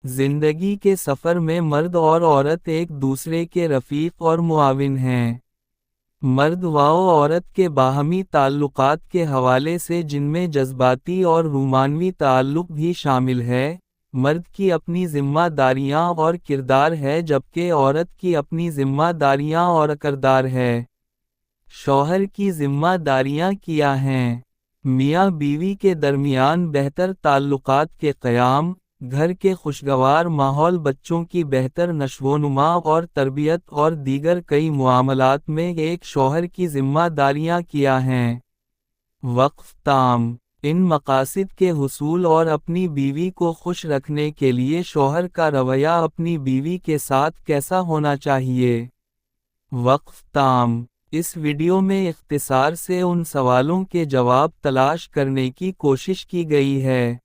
زندگی کے سفر میں مرد اور عورت ایک دوسرے کے رفیق اور معاون ہیں۔ مرد و عورت کے باہمی تعلقات کے حوالے سے جن میں جذباتی اور رومانوی تعلق بھی شامل ہے، مرد کی اپنی ذمہ داریاں اور کردار ہے جبکہ عورت کی اپنی ذمہ داریاں اور کردار ہے۔ شوہر کی ذمہ داریاں کیا ہیں؟ میاں بیوی کے درمیان بہتر تعلقات کے قیام، گھر کے خوشگوار ماحول، بچوں کی بہتر نشوونما اور تربیت اور دیگر کئی معاملات میں ایک شوہر کی ذمہ داریاں کیا ہیں۔ وقف تام۔ ان مقاصد کے حصول اور اپنی بیوی کو خوش رکھنے کے لیے شوہر کا رویہ اپنی بیوی کے ساتھ کیسا ہونا چاہیے؟ وقف تام۔ اس ویڈیو میں اختصار سے ان سوالوں کے جواب تلاش کرنے کی کوشش کی گئی ہے۔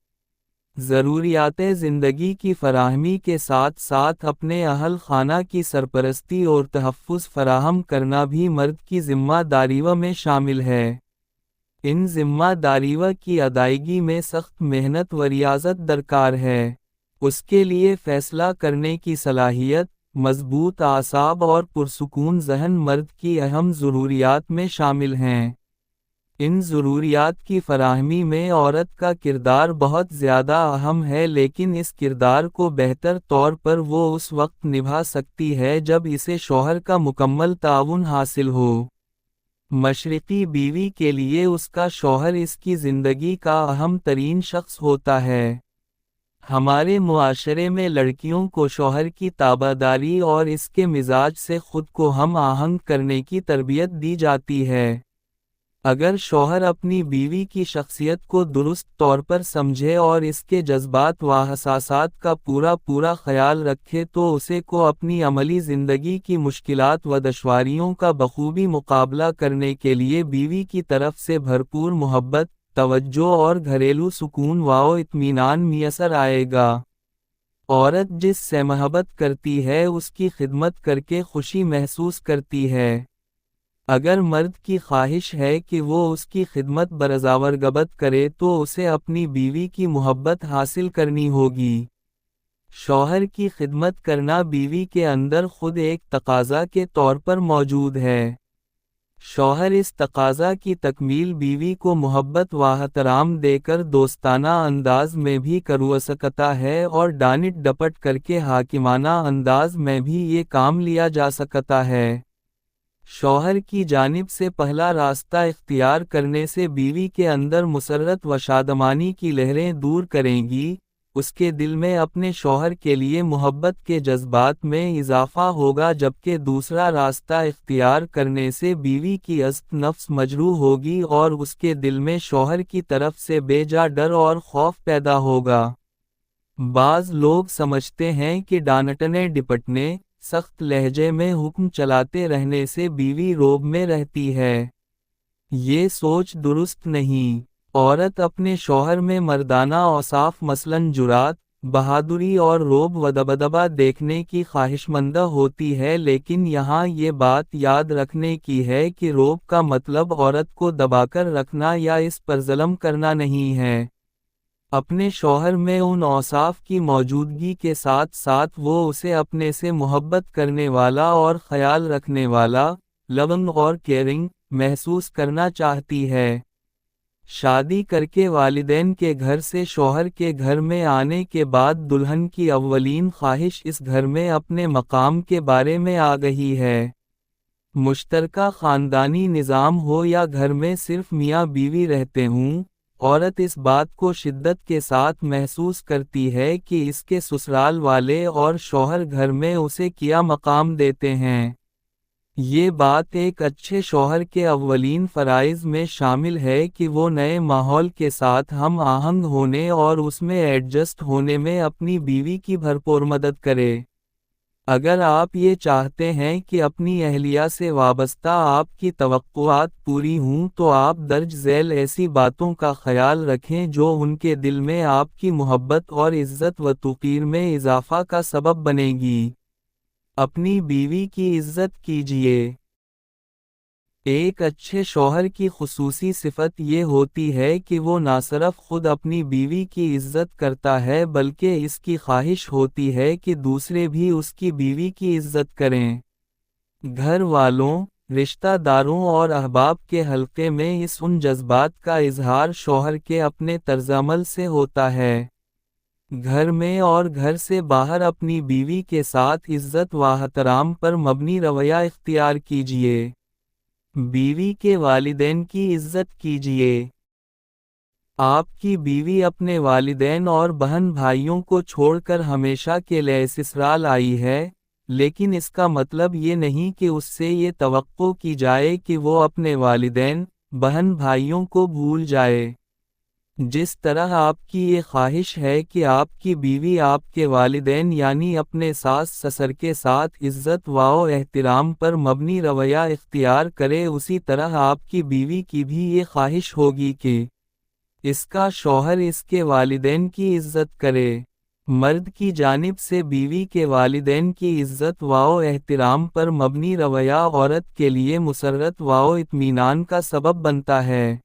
ضروریات زندگی کی فراہمی کے ساتھ ساتھ اپنے اہل خانہ کی سرپرستی اور تحفظ فراہم کرنا بھی مرد کی ذمہ داریوں میں شامل ہے۔ ان ذمہ داریوں کی ادائیگی میں سخت محنت و ریاضت درکار ہے۔ اس کے لیے فیصلہ کرنے کی صلاحیت، مضبوط اعصاب اور پرسکون ذہن مرد کی اہم ضروریات میں شامل ہیں۔ ان ضروریات کی فراہمی میں عورت کا کردار بہت زیادہ اہم ہے، لیکن اس کردار کو بہتر طور پر وہ اس وقت نبھا سکتی ہے جب اسے شوہر کا مکمل تعاون حاصل ہو۔ مشرقی بیوی کے لیے اس کا شوہر اس کی زندگی کا اہم ترین شخص ہوتا ہے۔ ہمارے معاشرے میں لڑکیوں کو شوہر کی تابعداری اور اس کے مزاج سے خود کو ہم آہنگ کرنے کی تربیت دی جاتی ہے۔ اگر شوہر اپنی بیوی کی شخصیت کو درست طور پر سمجھے اور اس کے جذبات و احساسات کا پورا خیال رکھے تو اسے کو اپنی عملی زندگی کی مشکلات و دشواریوں کا بخوبی مقابلہ کرنے کے لیے بیوی کی طرف سے بھرپور محبت، توجہ اور گھریلو سکون و اطمینان میسر آئے گا۔ عورت جس سے محبت کرتی ہے اس کی خدمت کر کے خوشی محسوس کرتی ہے۔ اگر مرد کی خواہش ہے کہ وہ اس کی خدمت برضاورگبت کرے تو اسے اپنی بیوی کی محبت حاصل کرنی ہوگی۔ شوہر کی خدمت کرنا بیوی کے اندر خود ایک تقاضا کے طور پر موجود ہے۔ شوہر اس تقاضا کی تکمیل بیوی کو محبت و احترام دے کر دوستانہ انداز میں بھی کر سکتا ہے اور ڈانٹ ڈپٹ کر کے حاکمانہ انداز میں بھی یہ کام لیا جا سکتا ہے۔ شوہر کی جانب سے پہلا راستہ اختیار کرنے سے بیوی کے اندر مسرت و شادمانی کی لہریں دور کریں گی، اس کے دل میں اپنے شوہر کے لیے محبت کے جذبات میں اضافہ ہوگا، جبکہ دوسرا راستہ اختیار کرنے سے بیوی کی عزت نفس مجروح ہوگی اور اس کے دل میں شوہر کی طرف سے بے جا ڈر اور خوف پیدا ہوگا۔ بعض لوگ سمجھتے ہیں کہ ڈانٹنے ڈپٹنے، سخت لہجے میں حکم چلاتے رہنے سے بیوی روب میں رہتی ہے۔ یہ سوچ درست نہیں۔ عورت اپنے شوہر میں مردانہ اوصاف مثلاً جرات، بہادری اور روب و دبدبہ دیکھنے کی خواہشمند ہوتی ہے، لیکن یہاں یہ بات یاد رکھنے کی ہے کہ روب کا مطلب عورت کو دبا کر رکھنا یا اس پر ظلم کرنا نہیں ہے۔ اپنے شوہر میں ان اوصاف کی موجودگی کے ساتھ ساتھ وہ اسے اپنے سے محبت کرنے والا اور خیال رکھنے والا، لونگ اور کیئرنگ محسوس کرنا چاہتی ہے۔ شادی کر کے والدین کے گھر سے شوہر کے گھر میں آنے کے بعد دلہن کی اولین خواہش اس گھر میں اپنے مقام کے بارے میں آگہی ہے۔ مشترکہ خاندانی نظام ہو یا گھر میں صرف میاں بیوی رہتے ہوں، عورت اس بات کو شدت کے ساتھ محسوس کرتی ہے کہ اس کے سسرال والے اور شوہر گھر میں اسے کیا مقام دیتے ہیں۔ یہ بات ایک اچھے شوہر کے اولین فرائض میں شامل ہے کہ وہ نئے ماحول کے ساتھ ہم آہنگ ہونے اور اس میں ایڈجسٹ ہونے میں اپنی بیوی کی بھرپور مدد کرے۔ اگر آپ یہ چاہتے ہیں کہ اپنی اہلیہ سے وابستہ آپ کی توقعات پوری ہوں تو آپ درج ذیل ایسی باتوں کا خیال رکھیں جو ان کے دل میں آپ کی محبت اور عزت و توقیر میں اضافہ کا سبب بنے گی۔ اپنی بیوی کی عزت کیجیے۔ ایک اچھے شوہر کی خصوصی صفت یہ ہوتی ہے کہ وہ نہ صرف خود اپنی بیوی کی عزت کرتا ہے بلکہ اس کی خواہش ہوتی ہے کہ دوسرے بھی اس کی بیوی کی عزت کریں۔ گھر والوں، رشتہ داروں اور احباب کے حلقے میں ان جذبات کا اظہار شوہر کے اپنے طرز عمل سے ہوتا ہے۔ گھر میں اور گھر سے باہر اپنی بیوی کے ساتھ عزت و احترام پر مبنی رویہ اختیار کیجیے۔ بیوی کے والدین کی عزت کیجیے۔ آپ کی بیوی اپنے والدین اور بہن بھائیوں کو چھوڑ کر ہمیشہ کے لیے سسرال آئی ہے، لیکن اس کا مطلب یہ نہیں کہ اس سے یہ توقع کی جائے کہ وہ اپنے والدین، بہن بھائیوں کو بھول جائے۔ جس طرح آپ کی یہ خواہش ہے کہ آپ کی بیوی آپ کے والدین یعنی اپنے ساس سسر کے ساتھ عزت و احترام پر مبنی رویہ اختیار کرے، اسی طرح آپ کی بیوی کی بھی یہ خواہش ہوگی کہ اس کا شوہر اس کے والدین کی عزت کرے۔ مرد کی جانب سے بیوی کے والدین کی عزت و احترام پر مبنی رویہ عورت کے لیے مسرت و اطمینان کا سبب بنتا ہے۔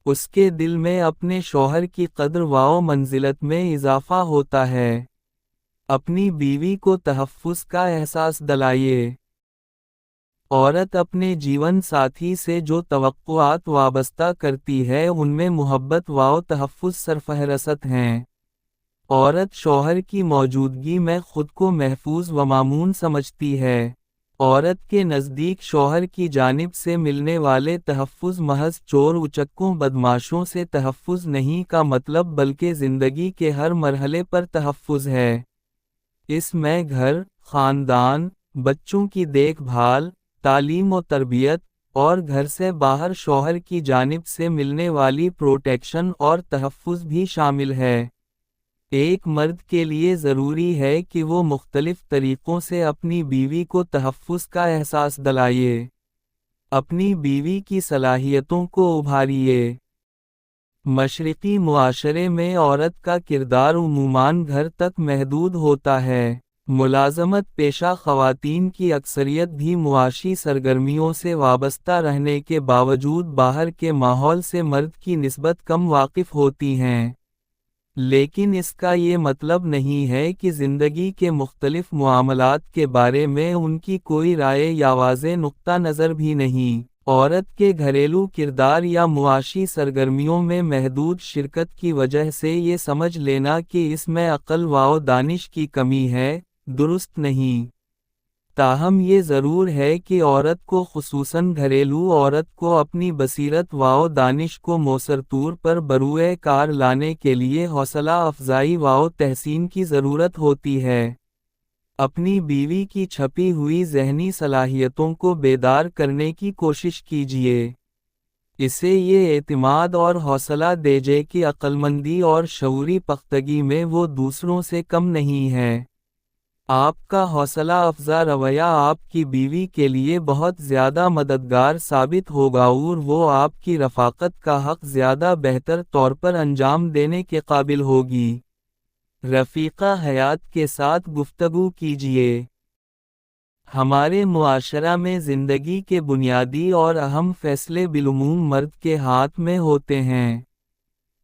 اس کے دل میں اپنے شوہر کی قدر و منزلت میں اضافہ ہوتا ہے۔ اپنی بیوی کو تحفظ کا احساس دلائیے۔ عورت اپنے جیون ساتھی سے جو توقعات وابستہ کرتی ہے ان میں محبت و تحفظ سرفہرست ہیں۔ عورت شوہر کی موجودگی میں خود کو محفوظ و مامون سمجھتی ہے۔ عورت کے نزدیک شوہر کی جانب سے ملنے والے تحفظ محض چور اچکوں بدماشوں سے تحفظ نہیں کا مطلب بلکہ زندگی کے ہر مرحلے پر تحفظ ہے۔ اس میں گھر، خاندان، بچوں کی دیکھ بھال، تعلیم و تربیت، اور گھر سے باہر شوہر کی جانب سے ملنے والی پروٹیکشن اور تحفظ بھی شامل ہے۔ ایک مرد کے لیے ضروری ہے کہ وہ مختلف طریقوں سے اپنی بیوی کو تحفظ کا احساس دلائے۔ اپنی بیوی کی صلاحیتوں کو ابھاریے۔ مشرقی معاشرے میں عورت کا کردار عموماً گھر تک محدود ہوتا ہے۔ ملازمت پیشہ خواتین کی اکثریت بھی معاشی سرگرمیوں سے وابستہ رہنے کے باوجود باہر کے ماحول سے مرد کی نسبت کم واقف ہوتی ہیں۔ لیکن اس کا یہ مطلب نہیں ہے کہ زندگی کے مختلف معاملات کے بارے میں ان کی کوئی رائے یا واضح نقطہ نظر بھی نہیں۔ عورت کے گھریلو کردار یا معاشی سرگرمیوں میں محدود شرکت کی وجہ سے یہ سمجھ لینا کہ اس میں عقل و دانش کی کمی ہے، درست نہیں۔ تاہم یہ ضرور ہے کہ عورت کو خصوصاً گھریلو عورت کو اپنی بصیرت و دانش کو مؤثر طور پر بروئے کار لانے کے لیے حوصلہ افزائی و تحسین کی ضرورت ہوتی ہے۔ اپنی بیوی کی چھپی ہوئی ذہنی صلاحیتوں کو بیدار کرنے کی کوشش کیجیے۔ اسے یہ اعتماد اور حوصلہ دیجیے کہ عقلمندی اور شعوری پختگی میں وہ دوسروں سے کم نہیں ہے۔ آپ کا حوصلہ افزا رویہ آپ کی بیوی کے لیے بہت زیادہ مددگار ثابت ہوگا اور وہ آپ کی رفاقت کا حق زیادہ بہتر طور پر انجام دینے کے قابل ہوگی۔ رفیقہ حیات کے ساتھ گفتگو کیجیے۔ ہمارے معاشرہ میں زندگی کے بنیادی اور اہم فیصلے بالعموم مرد کے ہاتھ میں ہوتے ہیں۔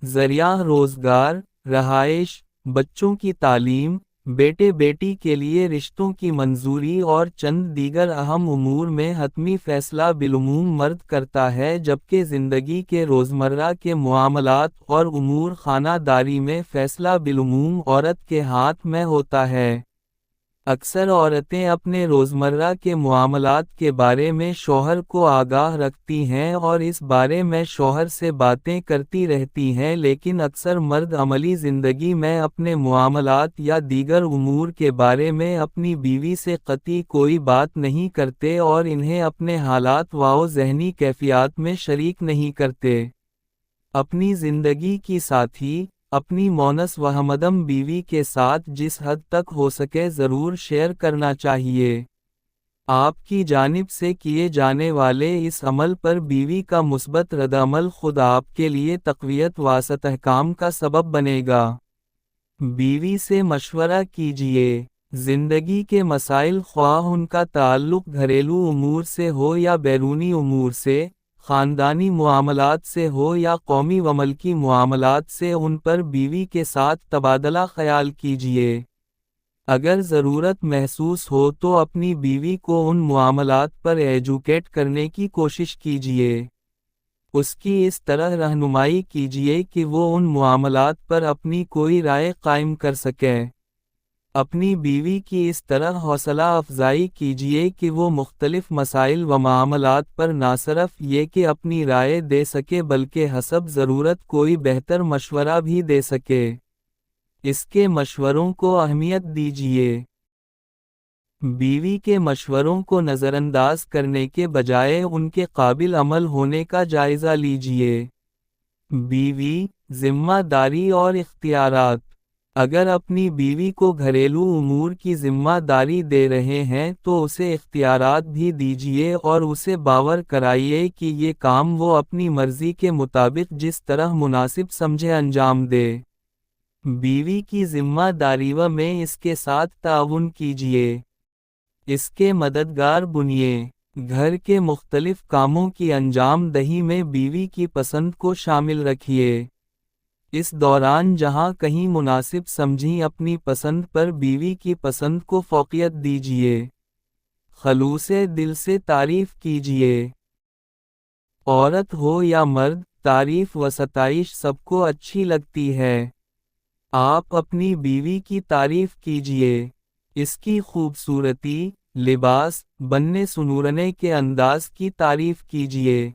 ذریعہ روزگار، رہائش، بچوں کی تعلیم، بیٹے بیٹی کے لیے رشتوں کی منظوری اور چند دیگر اہم امور میں حتمی فیصلہ بالعموم مرد کرتا ہے، جبکہ زندگی کے روزمرہ کے معاملات اور امور خانہ داری میں فیصلہ بالعموم عورت کے ہاتھ میں ہوتا ہے۔ اکثر عورتیں اپنے روزمرہ کے معاملات کے بارے میں شوہر کو آگاہ رکھتی ہیں اور اس بارے میں شوہر سے باتیں کرتی رہتی ہیں، لیکن اکثر مرد عملی زندگی میں اپنے معاملات یا دیگر امور کے بارے میں اپنی بیوی سے قطعی کوئی بات نہیں کرتے اور انہیں اپنے حالات و ذہنی کیفیات میں شریک نہیں کرتے۔ اپنی زندگی کی ساتھی، اپنی مونس و ہمدم بیوی کے ساتھ جس حد تک ہو سکے ضرور شیئر کرنا چاہیے۔ آپ کی جانب سے کیے جانے والے اس عمل پر بیوی کا مثبت رد عمل خود آپ کے لیے تقویت و استحکام کا سبب بنے گا۔ بیوی سے مشورہ کیجیے۔ زندگی کے مسائل خواہ ان کا تعلق گھریلو امور سے ہو یا بیرونی امور سے، خاندانی معاملات سے ہو یا قومی و ملکی معاملات سے، ان پر بیوی کے ساتھ تبادلہ خیال کیجیے۔ اگر ضرورت محسوس ہو تو اپنی بیوی کو ان معاملات پر ایجوکیٹ کرنے کی کوشش کیجیے۔ اس کی اس طرح رہنمائی کیجیے کہ وہ ان معاملات پر اپنی کوئی رائے قائم کر سکے۔ اپنی بیوی کی اس طرح حوصلہ افزائی کیجیے کہ وہ مختلف مسائل و معاملات پر نہ صرف یہ کہ اپنی رائے دے سکے بلکہ حسب ضرورت کوئی بہتر مشورہ بھی دے سکے۔ اس کے مشوروں کو اہمیت دیجیے۔ بیوی کے مشوروں کو نظر انداز کرنے کے بجائے ان کے قابل عمل ہونے کا جائزہ لیجیے۔ بیوی، ذمہ داری اور اختیارات۔ اگر اپنی بیوی کو گھریلو امور کی ذمہ داری دے رہے ہیں تو اسے اختیارات بھی دیجیے اور اسے باور کرائیے کہ یہ کام وہ اپنی مرضی کے مطابق جس طرح مناسب سمجھے انجام دے۔ بیوی کی ذمہ داریوں میں اس کے ساتھ تعاون کیجیے۔ اس کے مددگار بنیے۔ گھر کے مختلف کاموں کی انجام دہی میں بیوی کی پسند کو شامل رکھیے۔ اس دوران جہاں کہیں مناسب سمجھیں اپنی پسند پر بیوی کی پسند کو فوقیت دیجیے۔ خلوص دل سے تعریف کیجیے۔ عورت ہو یا مرد، تعریف و ستائش سب کو اچھی لگتی ہے۔ آپ اپنی بیوی کی تعریف کیجیے۔ اس کی خوبصورتی، لباس، بننے سنورنے کے انداز کی تعریف کیجیے۔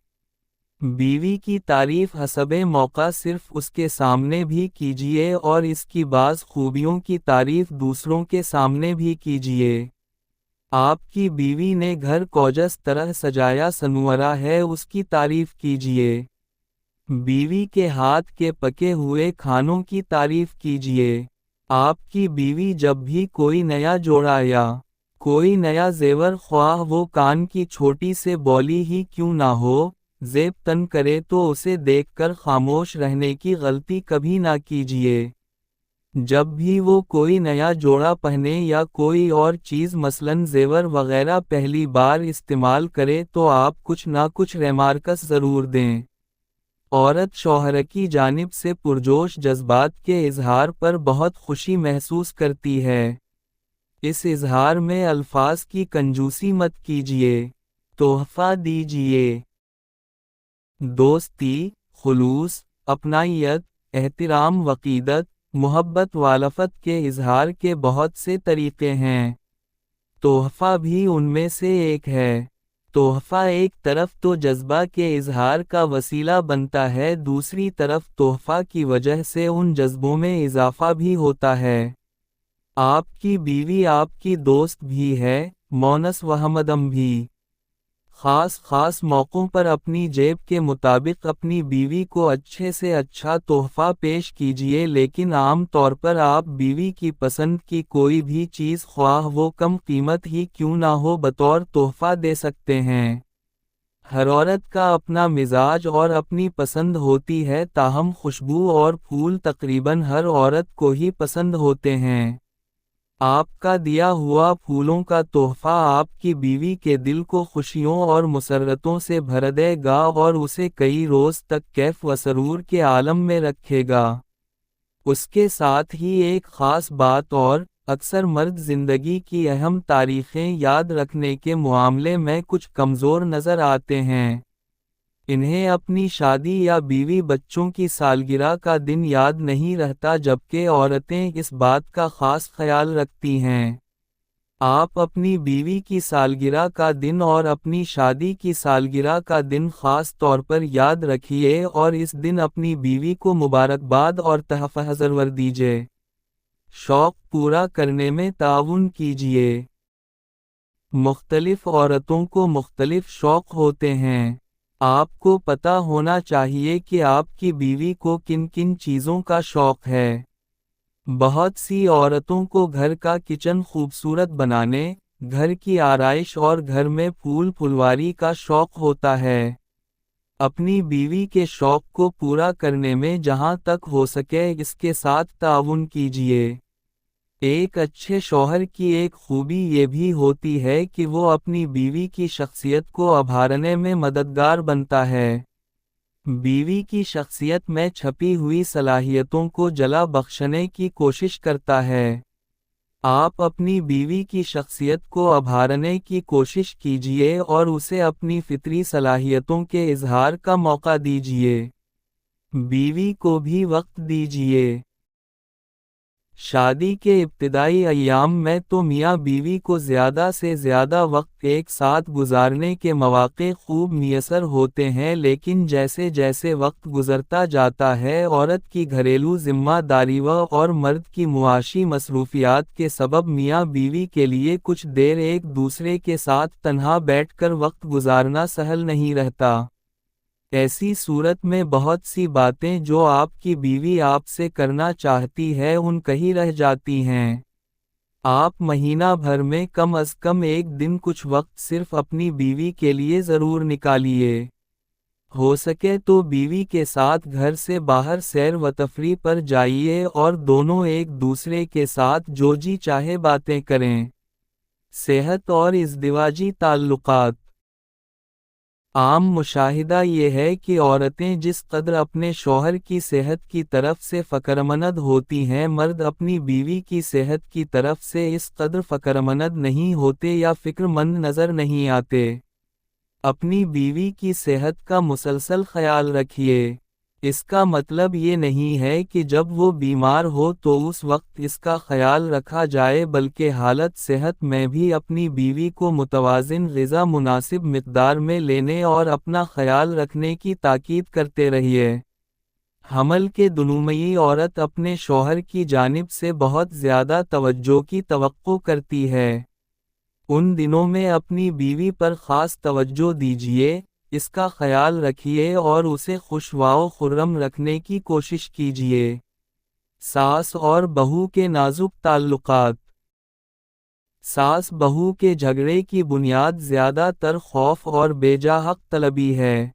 بیوی کی تعریف حسب موقع صرف اس کے سامنے بھی کیجیے اور اس کی بعض خوبیوں کی تعریف دوسروں کے سامنے بھی کیجیے۔ آپ کی بیوی نے گھر کو جس طرح سجایا سنورا ہے اس کی تعریف کیجیے۔ بیوی کے ہاتھ کے پکے ہوئے کھانوں کی تعریف کیجیے۔ آپ کی بیوی جب بھی کوئی نیا جوڑا یا کوئی نیا زیور خواہ وہ کان کی چھوٹی سے بولی ہی کیوں نہ ہو، زیب تن کرے تو اسے دیکھ کر خاموش رہنے کی غلطی کبھی نہ کیجیے۔ جب بھی وہ کوئی نیا جوڑا پہنے یا کوئی اور چیز مثلاً زیور وغیرہ پہلی بار استعمال کرے تو آپ کچھ نہ کچھ ریمارکس ضرور دیں۔ عورت شوہر کی جانب سے پرجوش جذبات کے اظہار پر بہت خوشی محسوس کرتی ہے۔ اس اظہار میں الفاظ کی کنجوسی مت کیجیے۔ تحفہ دیجیے۔ دوستی، خلوص، اپنائیت، احترام وقیدت، محبت والفت کے اظہار کے بہت سے طریقے ہیں۔ تحفہ بھی ان میں سے ایک ہے۔ تحفہ ایک طرف تو جذبہ کے اظہار کا وسیلہ بنتا ہے، دوسری طرف تحفہ کی وجہ سے ان جذبوں میں اضافہ بھی ہوتا ہے۔ آپ کی بیوی آپ کی دوست بھی ہے، مونس و ہمدم بھی۔ خاص موقعوں پر اپنی جیب کے مطابق اپنی بیوی کو اچھے سے اچھا تحفہ پیش کیجیے، لیکن عام طور پر آپ بیوی کی پسند کی کوئی بھی چیز خواہ وہ کم قیمت ہی کیوں نہ ہو بطور تحفہ دے سکتے ہیں۔ ہر عورت کا اپنا مزاج اور اپنی پسند ہوتی ہے، تاہم خوشبو اور پھول تقریباً ہر عورت کو ہی پسند ہوتے ہیں۔ آپ کا دیا ہوا پھولوں کا تحفہ آپ کی بیوی کے دل کو خوشیوں اور مسرتوں سے بھر دے گا اور اسے کئی روز تک کیف و سرور کے عالم میں رکھے گا۔ اس کے ساتھ ہی ایک خاص بات اور، اکثر مرد زندگی کی اہم تاریخیں یاد رکھنے کے معاملے میں کچھ کمزور نظر آتے ہیں۔ انہیں اپنی شادی یا بیوی بچوں کی سالگرہ کا دن یاد نہیں رہتا، جبکہ عورتیں اس بات کا خاص خیال رکھتی ہیں۔ آپ اپنی بیوی کی سالگرہ کا دن اور اپنی شادی کی سالگرہ کا دن خاص طور پر یاد رکھیے اور اس دن اپنی بیوی کو مبارکباد اور تحفہ ضرور دیجیے۔ شوق پورا کرنے میں تعاون کیجیے۔ مختلف عورتوں کو مختلف شوق ہوتے ہیں۔ آپ کو پتہ ہونا چاہیے کہ آپ کی بیوی کو کن کن چیزوں کا شوق ہے۔ بہت سی عورتوں کو گھر کا کچن خوبصورت بنانے، گھر کی آرائش اور گھر میں پھول پھلواری کا شوق ہوتا ہے۔ اپنی بیوی کے شوق کو پورا کرنے میں جہاں تک ہو سکے اس کے ساتھ تعاون کیجیے۔ ایک اچھے شوہر کی ایک خوبی یہ بھی ہوتی ہے کہ وہ اپنی بیوی کی شخصیت کو ابھارنے میں مددگار بنتا ہے۔ بیوی کی شخصیت میں چھپی ہوئی صلاحیتوں کو جلا بخشنے کی کوشش کرتا ہے۔ آپ اپنی بیوی کی شخصیت کو ابھارنے کی کوشش کیجیے اور اسے اپنی فطری صلاحیتوں کے اظہار کا موقع دیجیے۔ بیوی کو بھی وقت دیجیے۔ شادی کے ابتدائی ایام میں تو میاں بیوی کو زیادہ سے زیادہ وقت ایک ساتھ گزارنے کے مواقع خوب میسر ہوتے ہیں، لیکن جیسے جیسے وقت گزرتا جاتا ہے عورت کی گھریلو ذمہ داریوں اور مرد کی معاشی مصروفیات کے سبب میاں بیوی کے لیے کچھ دیر ایک دوسرے کے ساتھ تنہا بیٹھ کر وقت گزارنا سہل نہیں رہتا۔ ایسی صورت میں بہت سی باتیں جو آپ کی بیوی آپ سے کرنا چاہتی ہے ان کہیں رہ جاتی ہیں۔ آپ مہینہ بھر میں کم از کم ایک دن کچھ وقت صرف اپنی بیوی کے لیے ضرور نکالیے۔ ہو سکے تو بیوی کے ساتھ گھر سے باہر سیر و تفریح پر جائیے اور دونوں ایک دوسرے کے ساتھ جو جی چاہے باتیں کریں۔ صحت اور ازدواجی تعلقات۔ عام مشاہدہ یہ ہے کہ عورتیں جس قدر اپنے شوہر کی صحت کی طرف سے فکرمند ہوتی ہیں، مرد اپنی بیوی کی صحت کی طرف سے اس قدر فکرمند نہیں ہوتے یا فکر مند نظر نہیں آتے۔ اپنی بیوی کی صحت کا مسلسل خیال رکھیے۔ اس کا مطلب یہ نہیں ہے کہ جب وہ بیمار ہو تو اس وقت اس کا خیال رکھا جائے، بلکہ حالت صحت میں بھی اپنی بیوی کو متوازن غذا مناسب مقدار میں لینے اور اپنا خیال رکھنے کی تاکید کرتے رہیے۔ حمل کے دنوں عورت اپنے شوہر کی جانب سے بہت زیادہ توجہ کی توقع کرتی ہے۔ ان دنوں میں اپنی بیوی پر خاص توجہ دیجیے، اس کا خیال رکھیے اور اسے خوش و خرم رکھنے کی کوشش کیجیے۔ ساس اور بہو کے نازک تعلقات۔ ساس بہو کے جھگڑے کی بنیاد زیادہ تر خوف اور بیجا حق طلبی ہے۔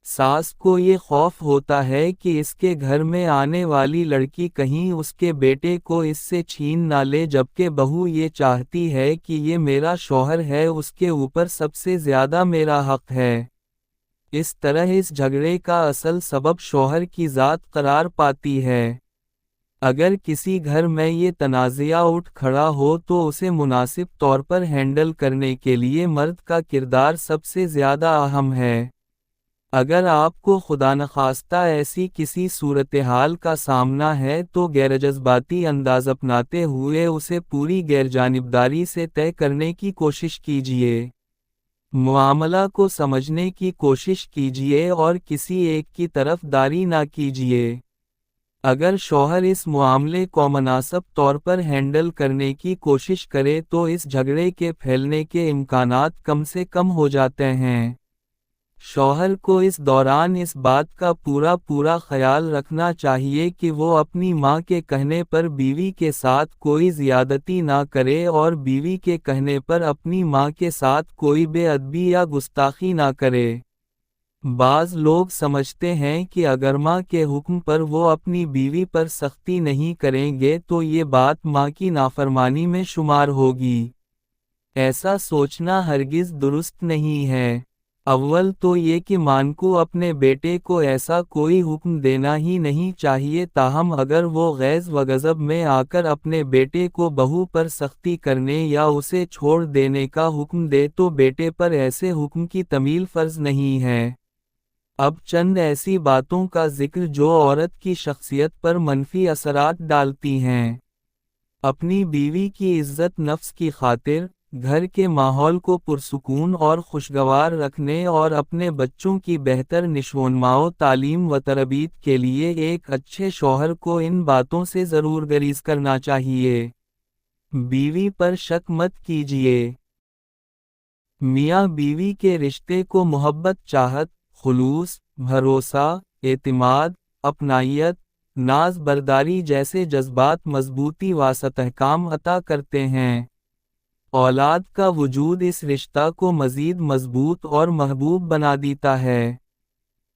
ساس کو یہ خوف ہوتا ہے کہ اس کے گھر میں آنے والی لڑکی کہیں اس کے بیٹے کو اس سے چھین نہ لے، جبکہ بہو یہ چاہتی ہے کہ یہ میرا شوہر ہے، اس کے اوپر سب سے زیادہ میرا حق ہے۔ اس طرح اس جھگڑے کا اصل سبب شوہر کی ذات قرار پاتی ہے۔ اگر کسی گھر میں یہ تنازعہ اٹھ کھڑا ہو تو اسے مناسب طور پر ہینڈل کرنے کے لیے مرد کا کردار سب سے زیادہ اہم ہے۔ اگر آپ کو خدا نخواستہ ایسی کسی صورتحال کا سامنا ہے تو غیر جذباتی انداز اپناتے ہوئے اسے پوری غیر جانبداری سے طے کرنے کی کوشش کیجیے۔ معاملہ کو سمجھنے کی کوشش کیجیے اور کسی ایک کی طرف داری نہ کیجیے۔ اگر شوہر اس معاملے کو مناسب طور پر ہینڈل کرنے کی کوشش کرے تو اس جھگڑے کے پھیلنے کے امکانات کم سے کم ہو جاتے ہیں۔ شوہر کو اس دوران اس بات کا پورا خیال رکھنا چاہیے کہ وہ اپنی ماں کے کہنے پر بیوی کے ساتھ کوئی زیادتی نہ کرے اور بیوی کے کہنے پر اپنی ماں کے ساتھ کوئی بے ادبی یا گستاخی نہ کرے۔ بعض لوگ سمجھتے ہیں کہ اگر ماں کے حکم پر وہ اپنی بیوی پر سختی نہیں کریں گے تو یہ بات ماں کی نافرمانی میں شمار ہوگی۔ ایسا سوچنا ہرگز درست نہیں ہے۔ اول تو یہ کہ ماں کو اپنے بیٹے کو ایسا کوئی حکم دینا ہی نہیں چاہیے، تاہم اگر وہ غیظ و غضب میں آ کر اپنے بیٹے کو بہو پر سختی کرنے یا اسے چھوڑ دینے کا حکم دے تو بیٹے پر ایسے حکم کی تعمیل فرض نہیں ہے۔ اب چند ایسی باتوں کا ذکر جو عورت کی شخصیت پر منفی اثرات ڈالتی ہیں۔ اپنی بیوی کی عزت نفس کی خاطر، گھر کے ماحول کو پرسکون اور خوشگوار رکھنے اور اپنے بچوں کی بہتر نشوونما و تعلیم و تربیت کے لیے ایک اچھے شوہر کو ان باتوں سے ضرور گریز کرنا چاہیے۔ بیوی پر شک مت کیجیے۔ میاں بیوی کے رشتے کو محبت، چاہت، خلوص، بھروسہ، اعتماد، اپنائیت، ناز برداری جیسے جذبات مضبوطی و استحکام عطا کرتے ہیں۔ اولاد کا وجود اس رشتہ کو مزید مضبوط اور محبوب بنا دیتا ہے۔